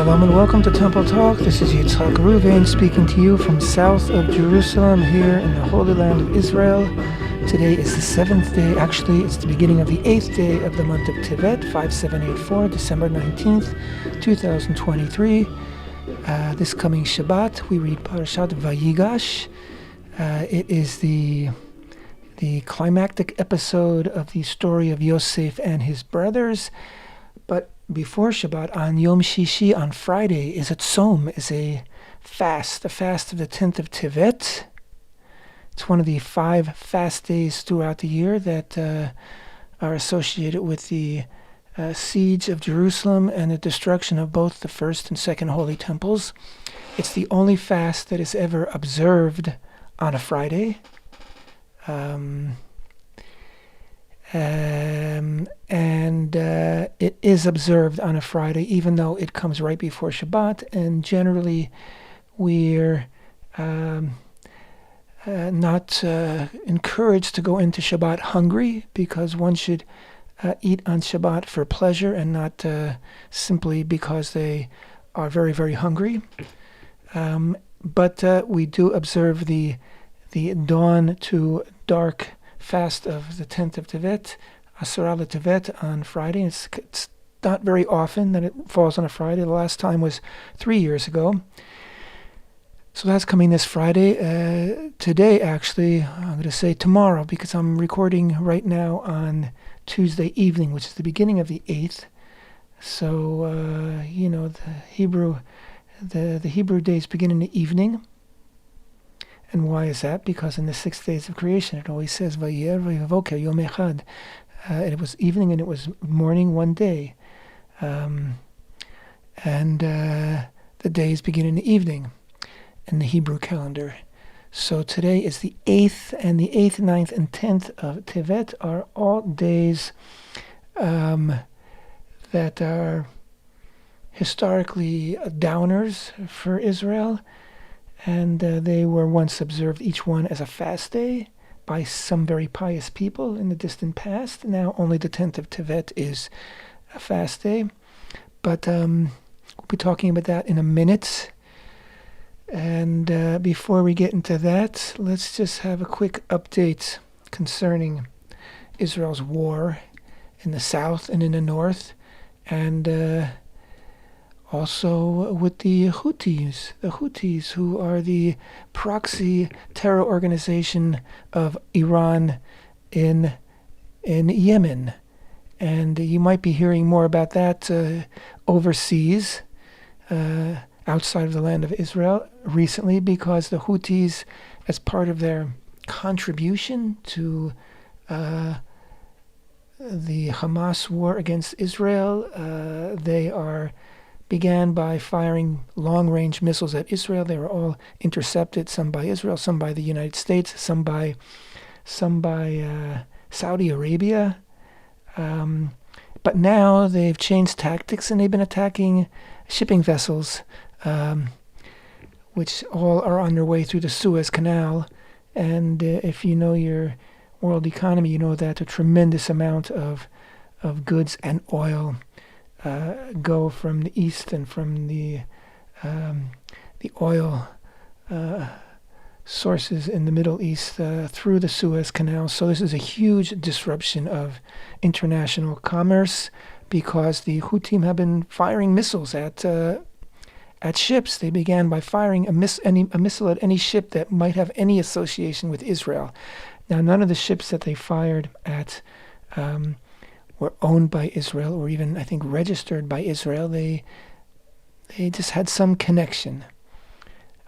Shalom and welcome to Temple Talk. This is Yitzhak Reuven speaking to you from south of Jerusalem here in the Holy Land of Israel. Today is the 7th day, actually it's the beginning of the 8th day of the month of Tevet, 5784, December 19th, 2023. This coming Shabbat we read Parashat Vayigash. It is the climactic episode of the story of Yosef and his brothers. But before Shabbat, on Yom Shishi, on Friday, is a tzom, is a fast, the fast of the 10th of Tevet. It's one of the 5 fast days throughout the year that are associated with the siege of Jerusalem and the destruction of both the first and second holy temples. It's the only fast that is ever observed on a Friday. And it is observed on a Friday, even though it comes right before Shabbat. And generally, we're not encouraged to go into Shabbat hungry, because one should eat on Shabbat for pleasure and not simply because they are very, very hungry. But we do observe the dawn to dark fast of the 10th of Tevet, Asara Tevet, on Friday. It's not very often that it falls on a Friday. The last time was 3 years ago. So that's coming this Friday. Today, actually, I'm going to say tomorrow, because I'm recording right now on Tuesday evening, which is the beginning of the 8th. So, the Hebrew days begin in the evening. And why is that? Because in the 6 days of creation, it always says, Vayer v'yavoker yom echad. It was evening and it was morning one day. And the days begin in the evening in the Hebrew calendar. So today is the 8th, and the 8th, 9th, and 10th of Tevet are all days that are historically downers for Israel. And they were once observed, each one as a fast day, by some very pious people in the distant past. Now only the 10th of Tevet is a fast day. But we'll be talking about that in a minute. And before we get into that, let's just have a quick update concerning Israel's war in the south and in the north. And also with the Houthis, who are the proxy terror organization of Iran in Yemen. And you might be hearing more about that overseas, outside of the land of Israel recently, because the Houthis, as part of their contribution to the Hamas war against Israel, they began by firing long-range missiles at Israel. They were all intercepted, some by Israel, some by the United States, some by Saudi Arabia. But now they've changed tactics and they've been attacking shipping vessels, which all are on their way through the Suez Canal. And if you know your world economy, you know that a tremendous amount of goods and oil go from the east and from the oil sources in the Middle East through the Suez Canal. So this is a huge disruption of international commerce, because the Houthis have been firing missiles at ships. They began by firing a missile at any ship that might have any association with Israel. Now, none of the ships that they fired at were owned by Israel, or even, I think, registered by Israel. They just had some connection.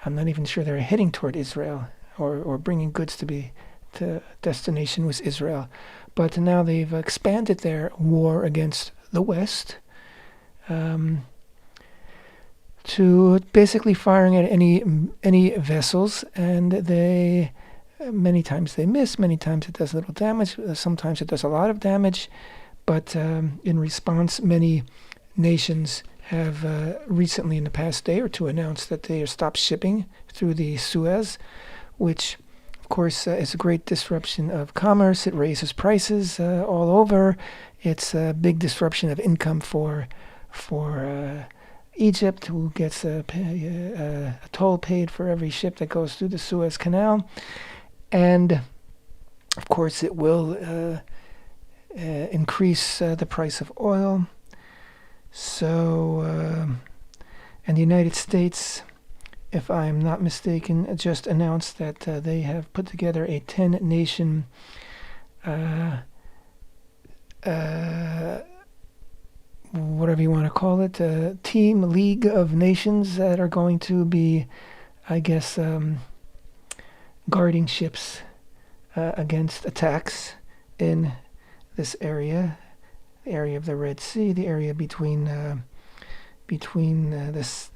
I'm not even sure they were heading toward Israel or bringing goods to destination was Israel. But now they've expanded their war against the West to basically firing at any vessels, and many times they miss, many times it does little damage, sometimes it does a lot of damage. But in response, many nations have recently, in the past day or two, announced that they have stopped shipping through the Suez, which, of course, is a great disruption of commerce. It raises prices all over. It's a big disruption of income for Egypt, who gets a toll paid for every ship that goes through the Suez Canal. And, of course, it will increase the price of oil. So, and the United States, if I'm not mistaken, just announced that they have put together a 10-nation whatever you want to call it, team, league of nations that are going to be, I guess, guarding ships against attacks in this area, the area of the Red Sea, the area between the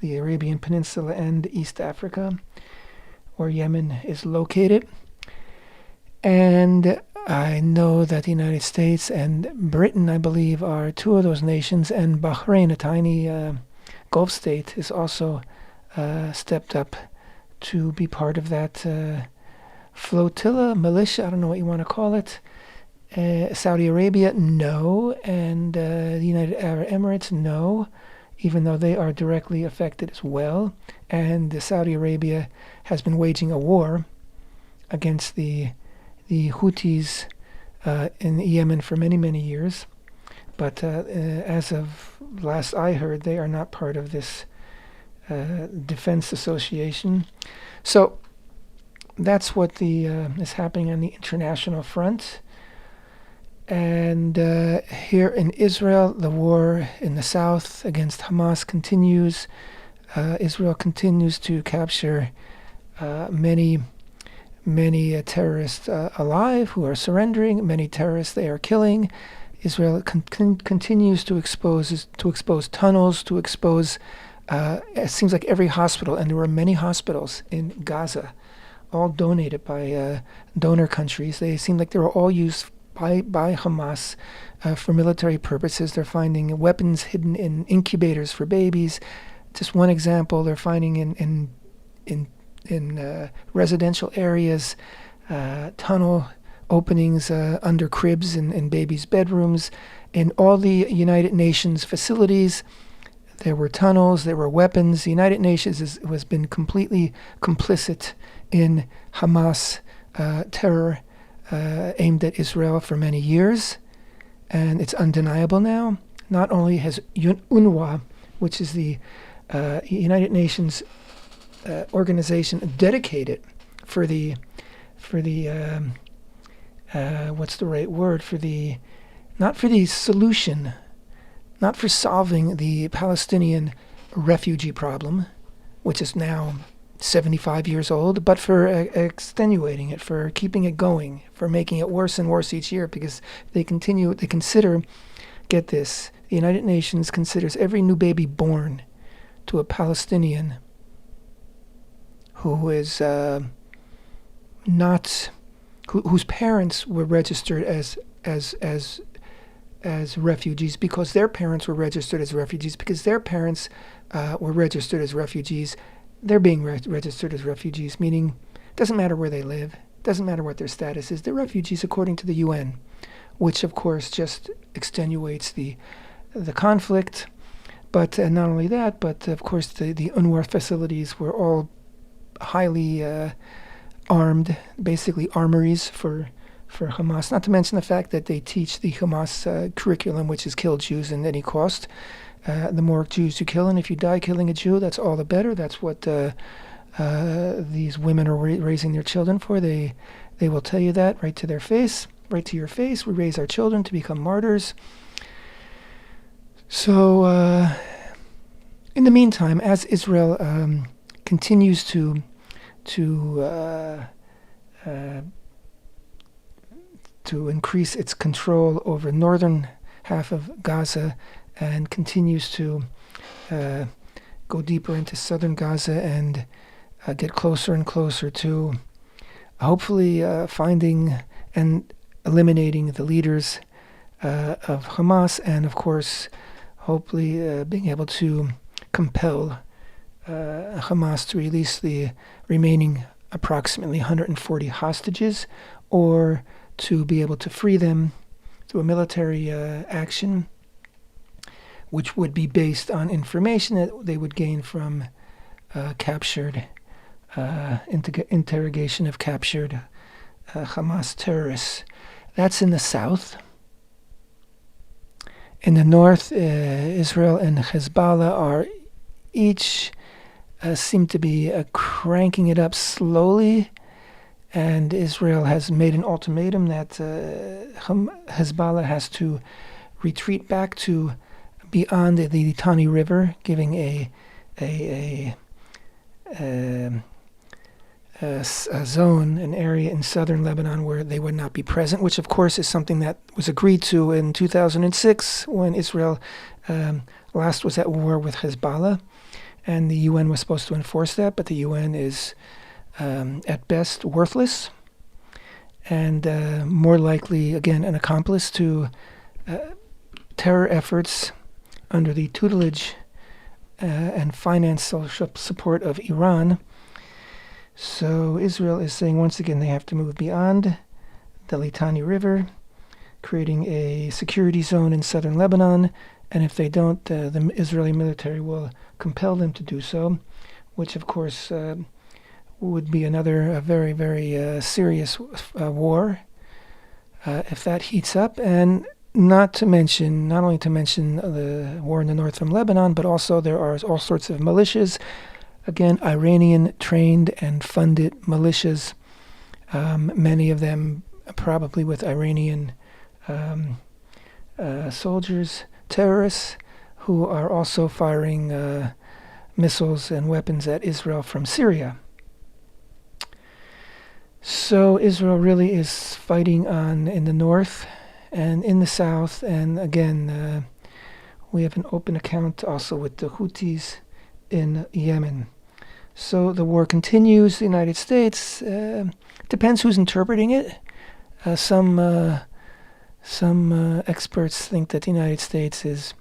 Arabian Peninsula and East Africa, where Yemen is located. And I know that the United States and Britain, I believe, are two of those nations, and Bahrain, a tiny Gulf state, is also stepped up to be part of that flotilla, militia, I don't know what you want to call it. Saudi Arabia, no, and the United Arab Emirates, no, even though they are directly affected as well. And Saudi Arabia has been waging a war against the Houthis in Yemen for many, many years. But as of last I heard, they are not part of this defense association. So that's what is happening on the international front. And here in Israel, the war in the south against Hamas continues. Israel continues to capture many terrorists alive who are surrendering, many terrorists they are killing. Israel continues to expose tunnels, to expose, it seems like every hospital, and there were many hospitals in Gaza, all donated by donor countries. They seem like they were all used by Hamas for military purposes. They're finding weapons hidden in incubators for babies. Just one example, they're finding in residential areas, tunnel openings under cribs and babies' bedrooms. In all the United Nations facilities, there were tunnels, there were weapons. The United Nations has been completely complicit in Hamas terror aimed at Israel for many years, and it's undeniable now. Not only has UNRWA, which is the United Nations organization dedicated for the what's the right word, not for the solution, not for solving the Palestinian refugee problem, which is now 75 years old, but for extenuating it, for keeping it going, for making it worse and worse each year, because they consider, get this, the United Nations considers every new baby born to a Palestinian who is whose parents were registered as refugees because their parents were registered as refugees, because their parents were registered as refugees. They're being registered as refugees, meaning it doesn't matter where they live, doesn't matter what their status is. They're refugees according to the UN, which of course just extenuates the conflict. But not only that, but of course the UNRWA facilities were all highly armed, basically armories for Hamas. Not to mention the fact that they teach the Hamas curriculum, which is kill Jews at any cost. The more Jews you kill, and if you die killing a Jew, that's all the better. That's what these women are raising their children for. They will tell you that right to their face, right to your face. We raise our children to become martyrs. So, in the meantime, as Israel continues to increase its control over northern half of Gaza and continues to go deeper into southern Gaza and get closer and closer to hopefully finding and eliminating the leaders of Hamas, and of course hopefully being able to compel Hamas to release the remaining approximately 140 hostages, or to be able to free them through a military action, which would be based on information that they would gain from interrogation of captured Hamas terrorists. That's in the south. In the north, Israel and Hezbollah are each seem to be cranking it up slowly, and Israel has made an ultimatum that Hezbollah has to retreat back to beyond the Litani River, giving a zone, an area in southern Lebanon where they would not be present, which of course is something that was agreed to in 2006 when Israel last was at war with Hezbollah, and the UN was supposed to enforce that, but the UN is at best worthless and more likely, again, an accomplice to terror efforts under the tutelage and financial support of Iran. So Israel is saying once again they have to move beyond the Litani River, creating a security zone in southern Lebanon, and if they don't, the Israeli military will compel them to do so, which of course would be another very, very serious war if that heats up, and not only to mention the war in the north from Lebanon, but also there are all sorts of militias, again, Iranian trained and funded militias, many of them probably with Iranian soldiers, terrorists, who are also firing missiles and weapons at Israel from Syria. So Israel really is fighting in the north and in the south, and again, we have an open account also with the Houthis in Yemen. So the war continues. The United States, depends who's interpreting it. Some experts think that the United States is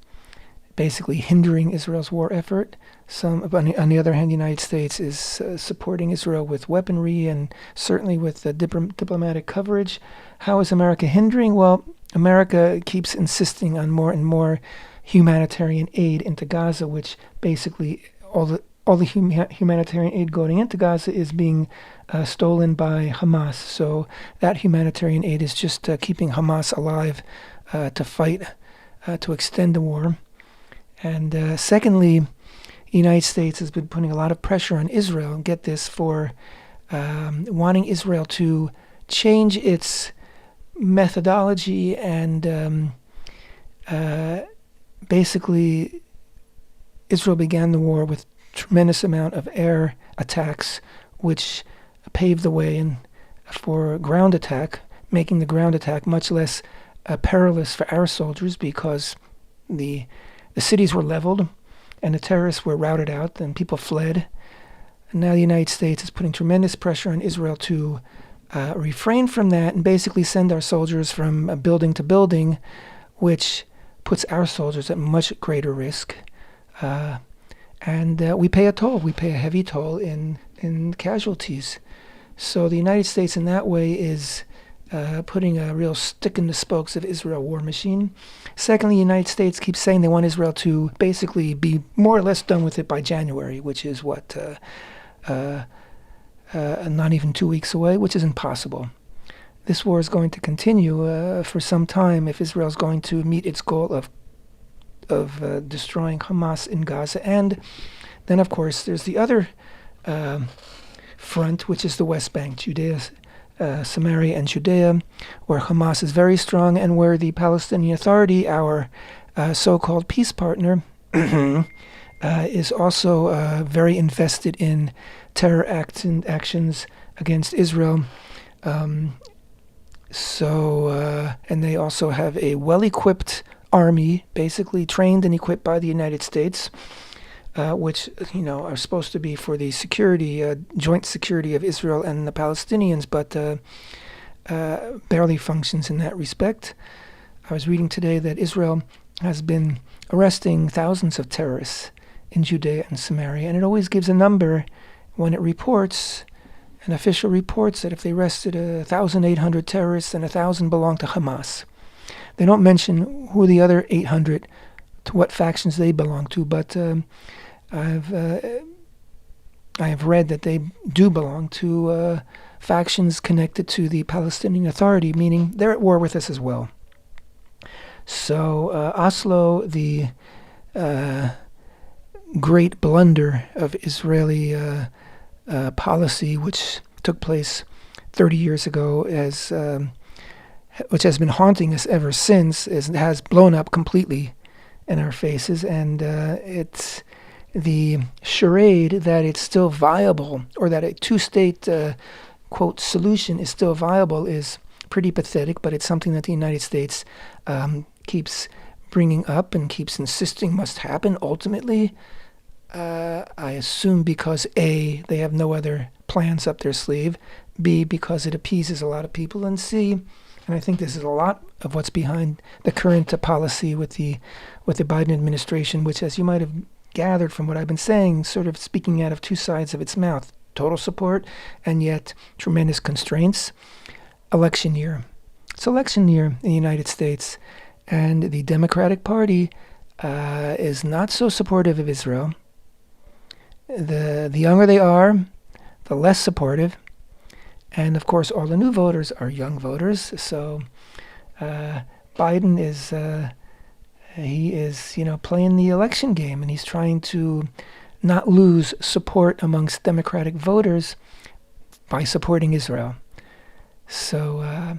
basically hindering Israel's war effort. On the other hand, the United States is supporting Israel with weaponry and certainly with diplomatic coverage. How is America hindering? Well, America keeps insisting on more and more humanitarian aid into Gaza, which basically all the humanitarian aid going into Gaza is being stolen by Hamas. So that humanitarian aid is just keeping Hamas alive to fight, to extend the war. And secondly, the United States has been putting a lot of pressure on Israel, get this, for wanting Israel to change its methodology and basically Israel began the war with tremendous amount of air attacks, which paved the way for ground attack, making the ground attack much less perilous for our soldiers because the cities were leveled and the terrorists were routed out and people fled. And now the United States is putting tremendous pressure on Israel to refrain from that and basically send our soldiers from building to building, which puts our soldiers at much greater risk. And we pay a toll. We pay a heavy toll in casualties. So the United States in that way is putting a real stick in the spokes of Israel war machine. Secondly, the United States keeps saying they want Israel to basically be more or less done with it by January, which is not even 2 weeks away, which is impossible. This war is going to continue for some time if Israel is going to meet its goal of destroying Hamas in Gaza. And then, of course, there's the other front, which is the West Bank, Judea, Samaria and Judea, where Hamas is very strong and where the Palestinian Authority, our so-called peace partner, is also very invested in terror actions against Israel. And they also have a well-equipped army, basically trained and equipped by the United States, which are supposed to be for the security, joint security of Israel and the Palestinians, but barely functions in that respect. I was reading today that Israel has been arresting thousands of terrorists in Judea and Samaria, and it always gives a number when it reports, and official reports that if they arrested 1,800 terrorists and 1,000 belong to Hamas. They don't mention who the other 800 to what factions they belong to, but I have read that they do belong to factions connected to the Palestinian Authority, meaning they're at war with us as well. So Oslo, the great blunder of Israeli policy, which took place 30 years ago, which has been haunting us ever since, has blown up completely in our faces, and it's the charade that it's still viable, or that a two-state quote solution is still viable, is pretty pathetic, but it's something that the United States keeps bringing up and keeps insisting must happen ultimately. I assume because A, they have no other plans up their sleeve, B, because it appeases a lot of people, and C, and I think this is a lot of what's behind the current policy with the Biden administration, which, as you might have gathered from what I've been saying, sort of speaking out of two sides of its mouth: total support and yet tremendous constraints. Election year. It's election year in the United States, and the Democratic Party is not so supportive of Israel. The younger they are, the less supportive. And of course, all the new voters are young voters. So Biden is playing the election game, and he's trying to not lose support amongst Democratic voters by supporting Israel. So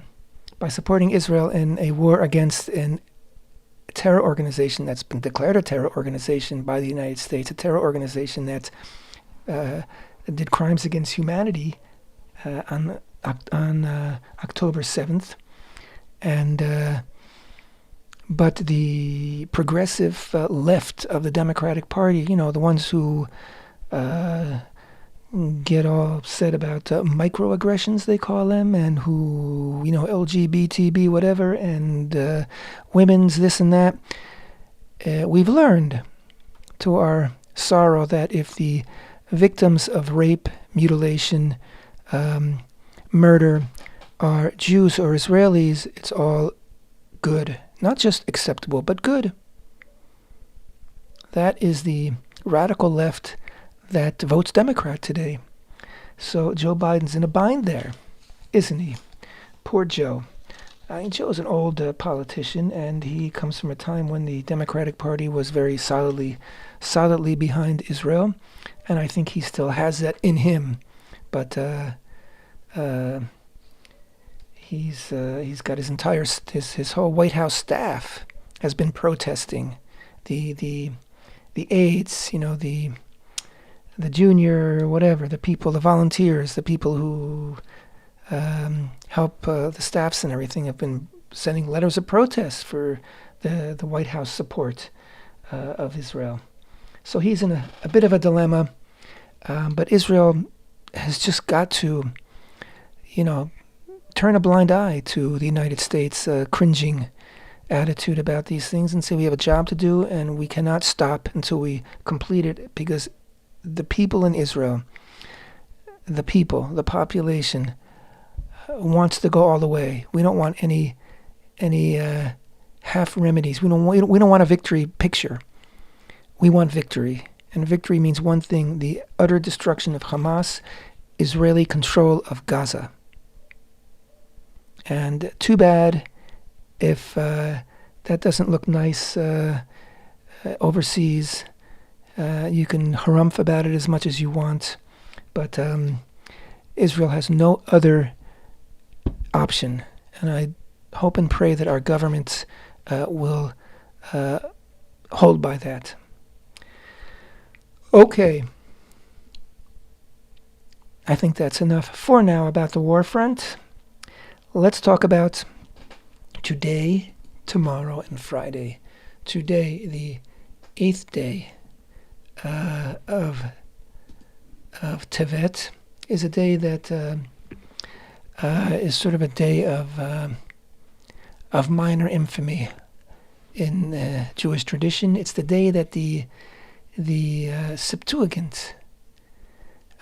by supporting Israel in a war against a terror organization that's been declared a terror organization by the United States, a terror organization that did crimes against humanity on October 7th. And but the progressive left of the Democratic Party, the ones who get all upset about microaggressions, they call them, and who, LGBTB, whatever, and women's this and that. We've learned, to our sorrow, that if the victims of rape, mutilation, murder are Jews or Israelis, it's all good. Not just acceptable, but good. That is the radical left that votes Democrat today. So Joe Biden's in a bind there, isn't he? Poor Joe. Joe's an old politician, and he comes from a time when the Democratic Party was very solidly behind Israel, and I think he still has that in him. But he's got his entire his whole White House staff has been protesting the aides, the junior, whatever, the people, the volunteers, the people who help the staffs and everything, have been sending letters of protest for the White House support of Israel. So he's in a bit of a dilemma, but Israel has just got to, turn a blind eye to the United States' cringing attitude about these things and say we have a job to do and we cannot stop until we complete it, because the people in Israel, the population, wants to go all the way. We don't want any half remedies. We don't want a victory picture. We want victory, and victory means one thing: the utter destruction of Hamas, Israeli control of Gaza. And too bad if that doesn't look nice overseas. You can harumph about it as much as you want, but Israel has no other option, and I hope and pray that our governments will hold by that. Okay. I think that's enough for now about the war front. Let's talk about today, tomorrow, and Friday. Today, the 8th day of Tevet, is a day that is sort of a day of minor infamy in Jewish tradition. It's the day that the Septuagint,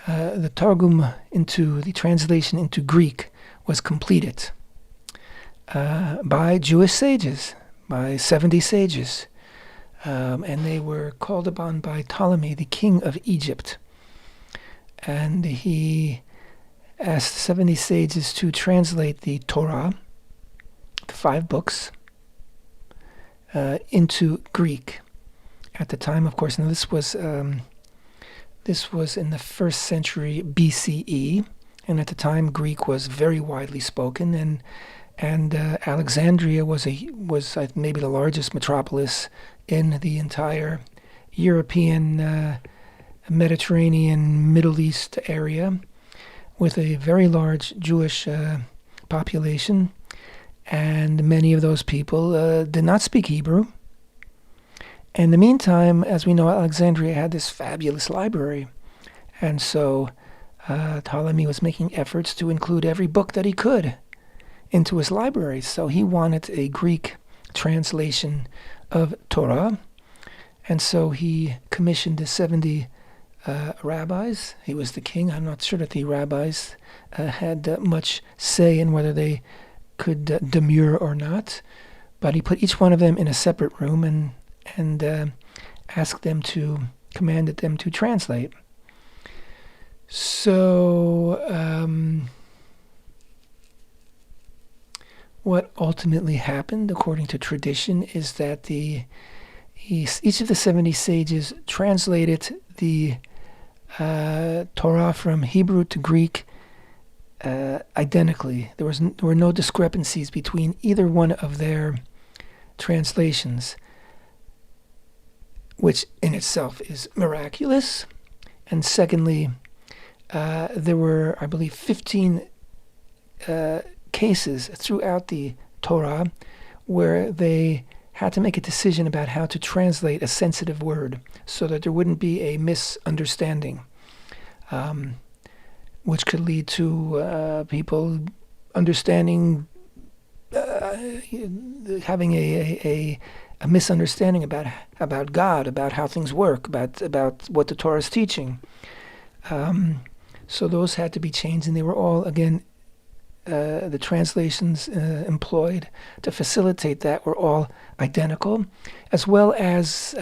the Targum, into the translation into Greek, was completed by Jewish sages, by 70 sages. and they were called upon by Ptolemy, the king of Egypt. And he asked 70 sages to translate the Torah, the 5 books, into Greek. At the time, of course, and this was in the 1st century BCE, and at the time Greek was very widely spoken, and Alexandria was maybe the largest metropolis in the entire European, Mediterranean, Middle East area, with a very large Jewish population, and many of those people did not speak Hebrew. In the meantime, as we know, Alexandria had this fabulous library, and so Ptolemy was making efforts to include every book that he could into his library. So he wanted a Greek translation of Torah, and so he commissioned the 70 rabbis. He was the king. I'm not sure that the rabbis had much say in whether they could demur or not, but he put each one of them in a separate room and commanded them to translate. So what ultimately happened, according to tradition, is that each of the 70 sages translated the Torah from Hebrew to Greek identically. There were no discrepancies between either one of their translations, which in itself is miraculous. And secondly, there were, I believe, 15 cases throughout the Torah where they had to make a decision about how to translate a sensitive word so that there wouldn't be a misunderstanding, which could lead to people understanding, having a misunderstanding about God, about how things work, about what the Torah is teaching. So those had to be changed, and they were all, again, the translations employed to facilitate that were all identical, as well as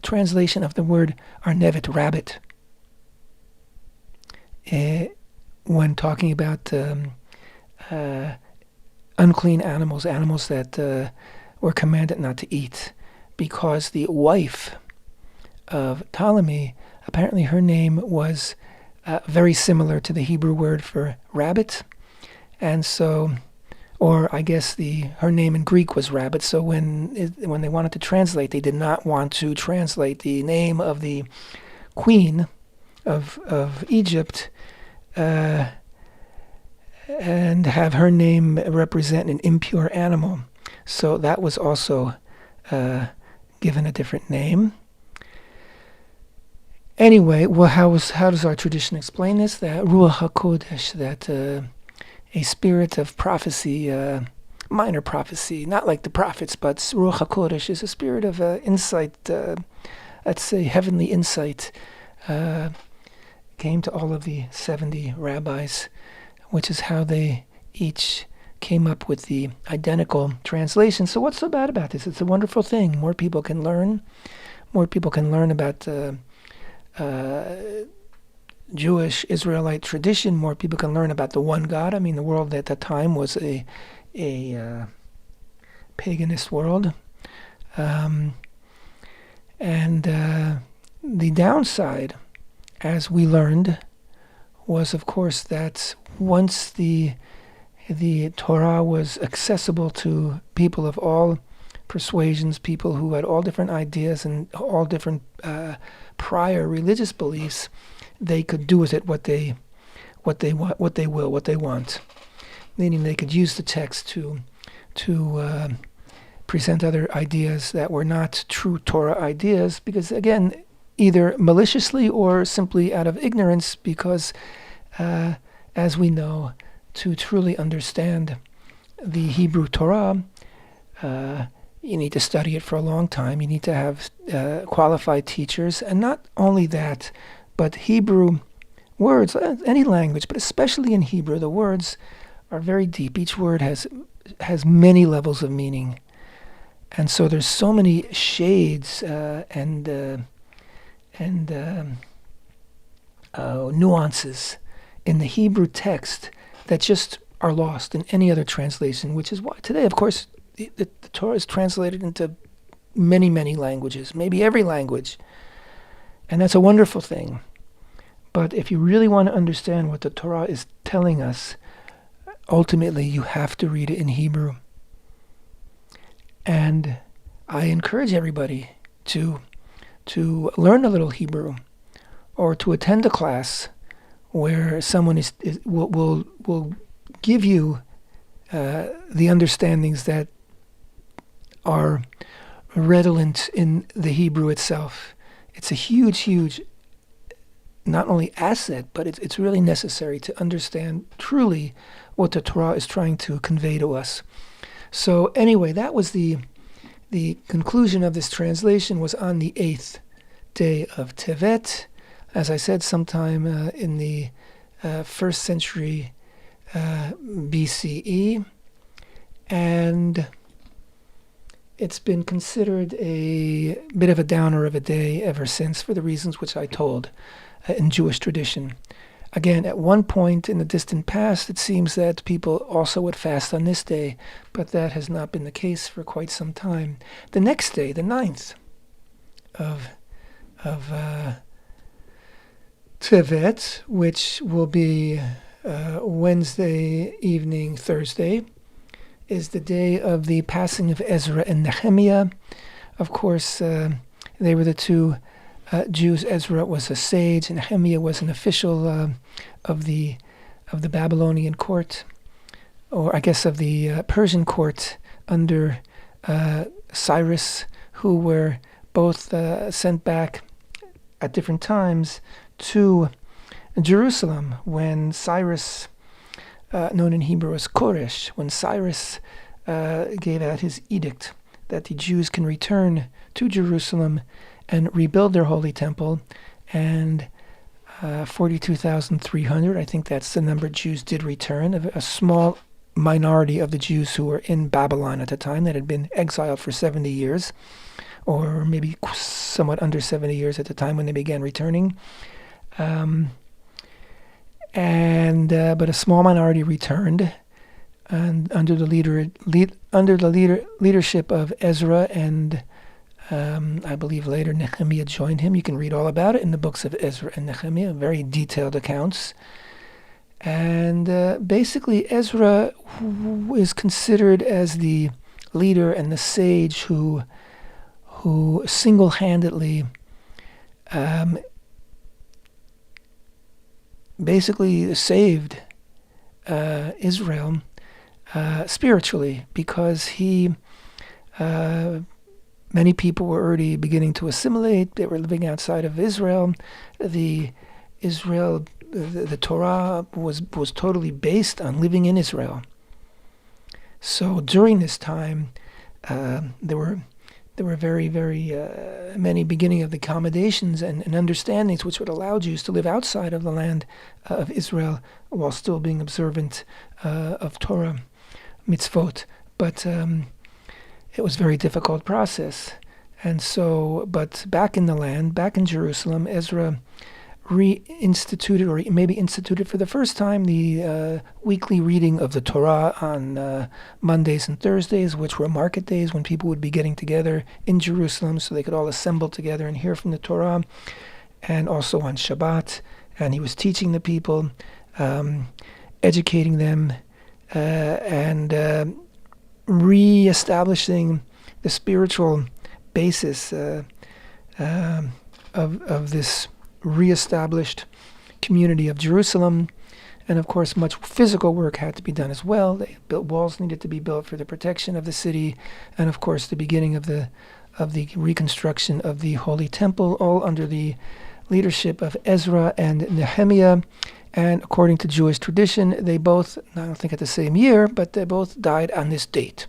translation of the word arnevet, rabbit, when talking about unclean animals that were commanded not to eat, because the wife of Ptolemy, apparently her name was very similar to the Hebrew word for rabbit. And so, or I guess her name in Greek was rabbit. So when they wanted to translate, they did not want to translate the name of the queen of Egypt and have her name represent an impure animal. So that was also given a different name. Anyway, well, how does our tradition explain this? That Ruach HaKodesh, that a spirit of prophecy, minor prophecy, not like the prophets, but Ruach HaKodesh is a spirit of insight, let's say heavenly insight, came to all of the 70 rabbis, which is how they each came up with the identical translation. So what's so bad about this? It's a wonderful thing. More people can learn. More people can learn about Jewish Israelite tradition. More people can learn about the one God. I mean, the world at that time was a paganist world, and the downside, as we learned, was of course that once the Torah was accessible to people of all persuasions, people who had all different ideas and all different prior religious beliefs, they could do with it what they want. Meaning they could use the text to present other ideas that were not true Torah ideas, because again, either maliciously or simply out of ignorance, because as we know, to truly understand the Hebrew Torah, you need to study it for a long time. You need to have qualified teachers. And not only that, but Hebrew words, any language, but especially in Hebrew, the words are very deep. Each word has many levels of meaning. And so there's so many shades and nuances in the Hebrew text that just are lost in any other translation, which is why today, of course, the Torah is translated into many, many languages, maybe every language. And that's a wonderful thing. But if you really want to understand what the Torah is telling us, ultimately you have to read it in Hebrew. And I encourage everybody to learn a little Hebrew, or to attend a class where someone will give you the understandings that are redolent in the Hebrew itself. It's a huge, huge, not only asset, but it's really necessary to understand truly what the Torah is trying to convey to us. So anyway, that was the conclusion of this translation was on the 8th day of Tevet, as I said, sometime in the 1st century BCE. And it's been considered a bit of a downer of a day ever since, for the reasons which I told in Jewish tradition. Again, at one point in the distant past, it seems that people also would fast on this day, but that has not been the case for quite some time. The next day, the 9th of Tevet, which will be Wednesday evening, Thursday, is the day of the passing of Ezra and Nehemiah. Of course, they were the two Jews. Ezra was a sage, and Nehemiah was an official of the Babylonian court, or I guess of the Persian court under Cyrus, who were both sent back at different times to Jerusalem when Cyrus, known in Hebrew as Koresh, when Cyrus gave out his edict that the Jews can return to Jerusalem and rebuild their holy temple, and 42,300, I think that's the number, Jews did return. A small minority of the Jews who were in Babylon at the time that had been exiled for 70 years, or maybe somewhat under 70 years at the time when they began returning. But a small minority returned, and under the leadership of Ezra, and I believe later Nehemiah joined him. You can read all about it in the books of Ezra and Nehemiah, very detailed accounts. And basically Ezra is considered as the leader and the sage who single-handedly basically saved Israel spiritually, because he many people were already beginning to assimilate. They were living outside of Israel. The Torah was totally based on living in Israel. So during this time, there were very, very many beginning of the accommodations and understandings which would allow Jews to live outside of the land of Israel while still being observant of Torah mitzvot. But it was a very difficult process. And so, but back in the land, back in Jerusalem, Ezra reinstituted, or maybe instituted for the first time, the weekly reading of the Torah on Mondays and Thursdays, which were market days when people would be getting together in Jerusalem so they could all assemble together and hear from the Torah, and also on Shabbat. And he was teaching the people, educating them, and re-establishing the spiritual basis of this re-established community of Jerusalem. And of course, much physical work had to be done as well. They built walls, needed to be built for the protection of the city, and of course the beginning of the reconstruction of the Holy Temple, all under the leadership of Ezra and Nehemiah. And according to Jewish tradition, they both, I don't think at the same year, but they both died on this date,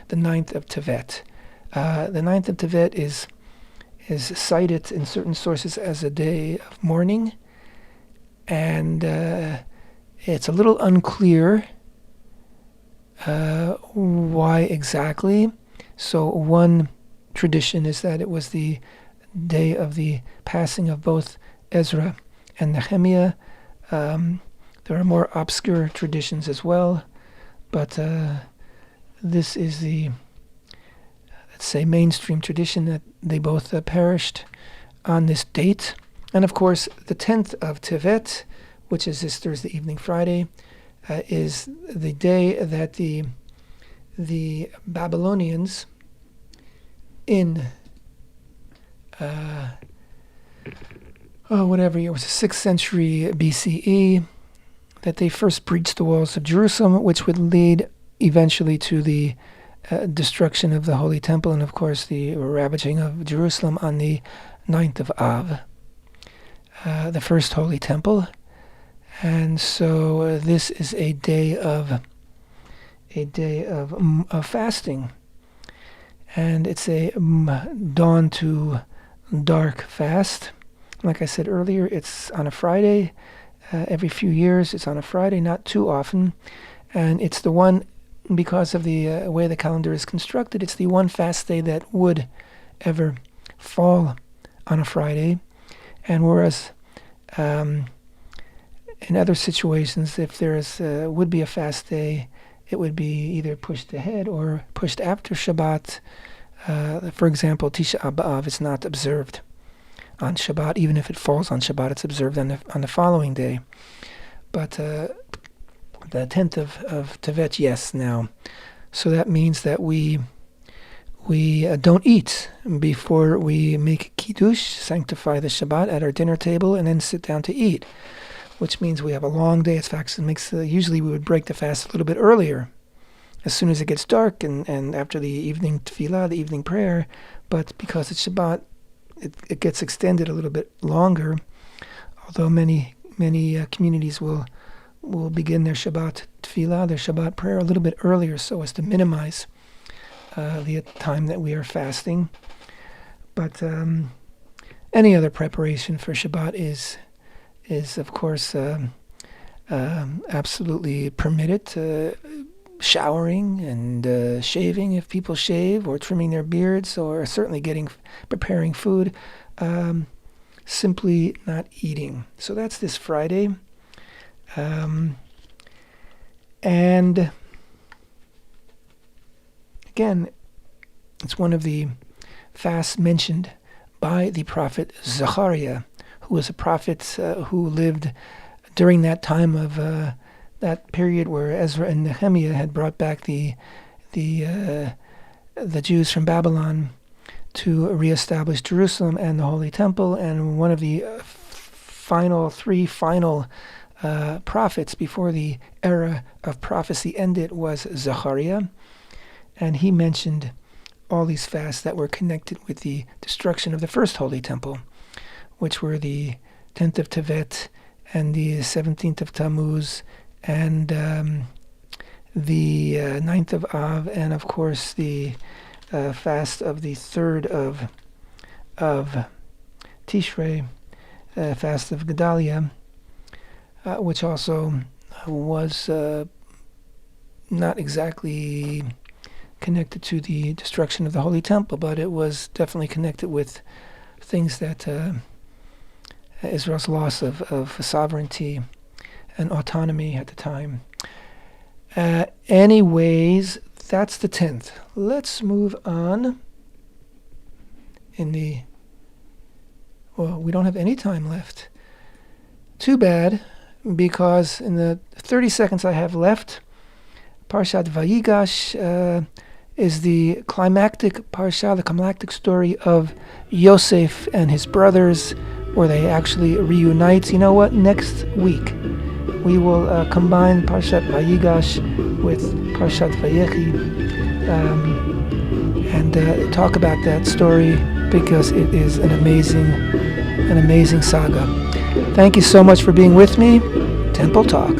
the 9th of Tevet. The 9th of Tevet is cited in certain sources as a day of mourning, and it's a little unclear why exactly. So one tradition is that it was the day of the passing of both Ezra and Nehemiah. There are more obscure traditions as well, but this is the, let's say, mainstream tradition that they both perished on this date. And of course, the 10th of Tevet, which is this Thursday evening, Friday, is the day that the Babylonians in whatever year, it was the 6th century BCE, that they first breached the walls of Jerusalem, which would lead eventually to the destruction of the Holy Temple and, of course, the ravaging of Jerusalem on the 9th of Av, the first Holy Temple. And so this is a day of fasting, and it's a dawn to dark fast. Like I said earlier, it's on a Friday. Every few years, it's on a Friday, not too often. And it's the one, because of the way the calendar is constructed, it's the one fast day that would ever fall on a Friday. And whereas in other situations, if there would be a fast day, it would be either pushed ahead or pushed after Shabbat. For example, Tisha B'Av is not observed on Shabbat. Even if it falls on Shabbat, it's observed on the following day. But the 10th of Tevet, yes, now. So that means that we don't eat before we make Kiddush, sanctify the Shabbat at our dinner table, and then sit down to eat, which means we have a long day. In fact, usually we would break the fast a little bit earlier, as soon as it gets dark and after the evening tefillah, the evening prayer. But because it's Shabbat, it gets extended a little bit longer, although many communities will begin their Shabbat tefillah, their Shabbat prayer, a little bit earlier, so as to minimize the time that we are fasting. But any other preparation for Shabbat is of course absolutely permitted. Showering and shaving if people shave, or trimming their beards, or certainly preparing food, simply not eating. So that's this Friday. And again, it's one of the fasts mentioned by the prophet Zechariah, who was a prophet who lived during that time of that period where Ezra and Nehemiah had brought back the Jews from Babylon to reestablish Jerusalem and the Holy Temple. And one of the three final prophets before the era of prophecy ended was Zechariah. And he mentioned all these fasts that were connected with the destruction of the first Holy Temple, which were the 10th of Tevet and the 17th of Tammuz, and the 9th of Av, and of course the fast of the 3rd of Tishrei, fast of Gedalia, which also was not exactly connected to the destruction of the Holy Temple, but it was definitely connected with things that Israel's loss of sovereignty and autonomy at the time. Anyways, that's the 10th. Let's move on. We don't have any time left. Too bad, because in the 30 seconds I have left, Parshat Vayigash is the climactic parsha, the climactic story of Yosef and his brothers, where they actually reunite. You know what? Next week we will combine Parshat Vayigash with Parshat Vayechi and talk about that story, because it is an amazing saga. Thank you so much for being with me. Temple Talk.